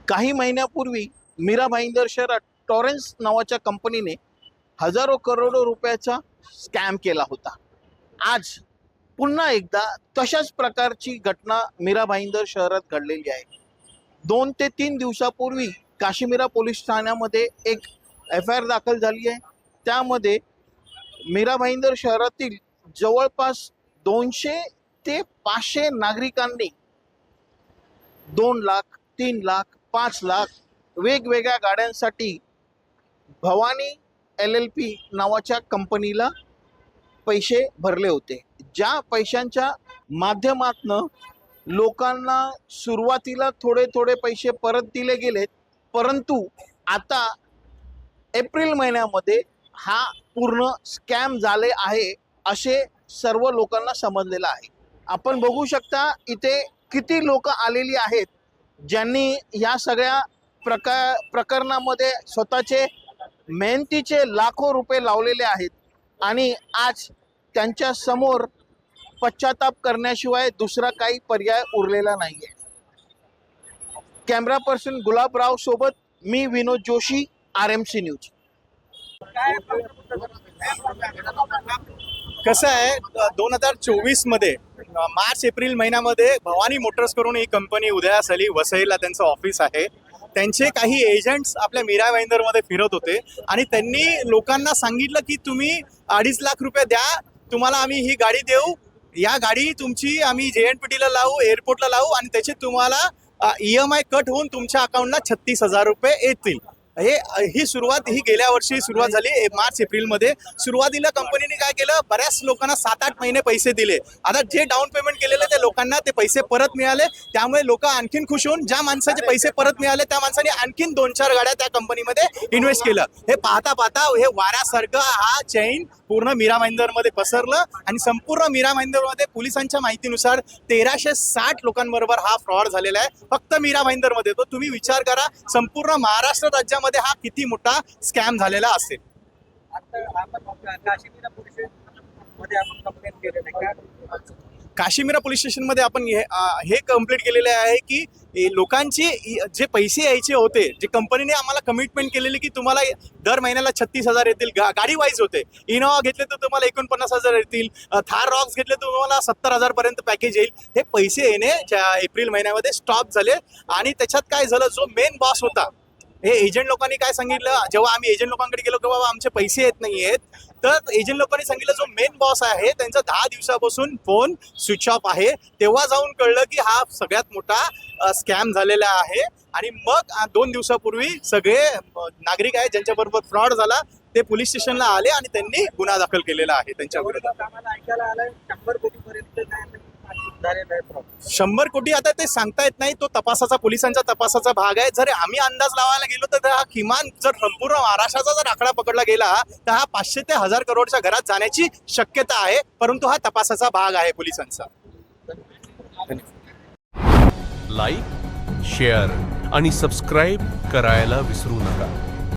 काही महिन्यापूर्वी मीरा भाईंदर शहरात टॉरेन्स नावाच्या कंपनीने हजारो करोडो रुपयाचा स्कॅम केला होता. आज पुन्हा एकदा तशाच प्रकारची घटना मीरा भाईंदर शहरात घडलेली आहे. 2 ते 3 दिवसापूर्वी काशीमीरा पोलीस ठाण्यामध्ये एक FIR दाखल झाली आहे. त्यामध्ये मीरा भाईंदर शहरातील जवळपास 200 ते 500 नागरिकांनी 2 लाख, 3 लाख, 5 लाख वेगवेगळ्या गाड्यांसाठी भवानी LLP नावाच्या कंपनीला पैसे भरले होते. ज्या पैशांच्या माध्यमातनं लोकांना सुरुवातीला थोडे थोडे पैसे परत दिले गेलेत, परंतु आता एप्रिल महिन्यामध्ये हा पूर्ण स्कॅम झाले आहे असे सर्व लोकांना समजलेलं आहे. आपण बघू शकता इथे किती लोक आलेली आहेत ज्यांनी या सगळ्या प्रकरणामध्ये स्वतःचे मेहनतीचे लाखो रुपये लावलेले आहेत आणि आज त्यांच्या समोर पश्चाताप करण्याशिवाय दुसरा काही पर्याय उरलेला नाहीये. कॅमेरा पर्सन गुलाबराव सोबत मी विनोद जोशी, RMC न्यूज. कसं आहे, 2024 मध्ये मार्च एप्रिल महिन्यामध्ये भवानी मोटर्स करून ही कंपनी उदयास आली. वसईला त्यांचं ऑफिस आहे. त्यांचे काही एजंट्स आपल्या मीरा भाईंदरमध्ये फिरत होते आणि त्यांनी लोकांना सांगितलं की तुम्ही 2.5 लाख रुपये द्या, तुम्हाला आम्ही ही गाडी देऊ, या गाडी तुमची आम्ही JNPT लावू, एअरपोर्टला लावू आणि त्याचे तुम्हाला EMI कट होऊन तुमच्या अकाउंटला 36,000 रुपये येतील. ही सुरुवात गेल्या वर्षी सुरुवात झाली मार्च एप्रिलमध्ये. सुरुवातीला कंपनीने काय केलं, बऱ्याच लोकांना 7-8 महिने पैसे दिले. आता जे डाऊन पेमेंट केलेले त्या लोकांना ते पैसे परत मिळाले. त्यामुळे लोक आणखीन खुश होऊन ज्या माणसाचे पैसे परत मिळाले त्या माणसाने आणखीन 2-4 गाड्या त्या कंपनीमध्ये इन्व्हेस्ट केलं. हे पाहता पाहता हे वाऱ्यासारखं हा चैन पूर्ण मीरा भाईंदरमध्ये पसरलं आणि संपूर्ण मीरा भाईंदरमध्ये पोलिसांच्या माहितीनुसार 1360 लोकांबरोबर हा फ्रॉड झालेला आहे. फक्त मीरा भाईंदरमध्ये. तो तुम्ही विचार करा, संपूर्ण महाराष्ट्र राज्यामध्ये हा किती मोठा स्कॅम झालेला असेल. काशीमीरा पोलीस स्टेशनमध्ये आपण हे कंप्लेंट केलेले आहे की लोकांची जे पैसे यायचे होते, जे कंपनीने आम्हाला कमिटमेंट केलेली की तुम्हाला दर महिन्याला 36,000 येतील, गाडी वाईज होते. इनोवा घेतले तर तुम्हाला 49,000 येतील, थार रॉक्स घेतले तर तुम्हाला 70,000 पर्यंत पॅकेज येईल. हे पैसे येणे एप्रिल महिन्यामध्ये स्टॉप झाले आणि त्याच्यात काय झालं, जो मेन बॉस होता, हे एजंट लोकांनी काय सांगितलं, जेव्हा आम्ही एजंट लोकांकडे गेलो की बाबा आमचे पैसे येत नाही आहेत, तर एजंट लोकांनी सांगितलं जो मेन बॉस आहे त्यांचा 10 दिवसापासून फोन स्विच ऑफ आहे. तेव्हा जाऊन कळलं की हा सगळ्यात मोठा स्कॅम झालेला आहे. आणि मग 2 दिवसापूर्वी सगळे नागरिक आहेत ज्यांच्याबरोबर फ्रॉड झाला ते पोलीस स्टेशनला आले आणि त्यांनी गुन्हा दाखल केलेला आहे त्यांच्या विरोधात. 100 कोटी आता ते सांगता येत नाही, तो तपासाचा, पोलिसांच्या तपासाचा भाग आहे. जर आम्ही अंदाज लावायला गेलो तर हा किमान जर संपूर्ण महाराष्ट्राचा जर आकडा पकडला गेला तर हा 500 ते 1000 करोडच्या घरात जाण्याची शक्यता आहे, परंतु हा तपासाचा भाग आहे पोलिसांचा. लाईक, शेअर आणि सबस्क्राईब करायला विसरू नका.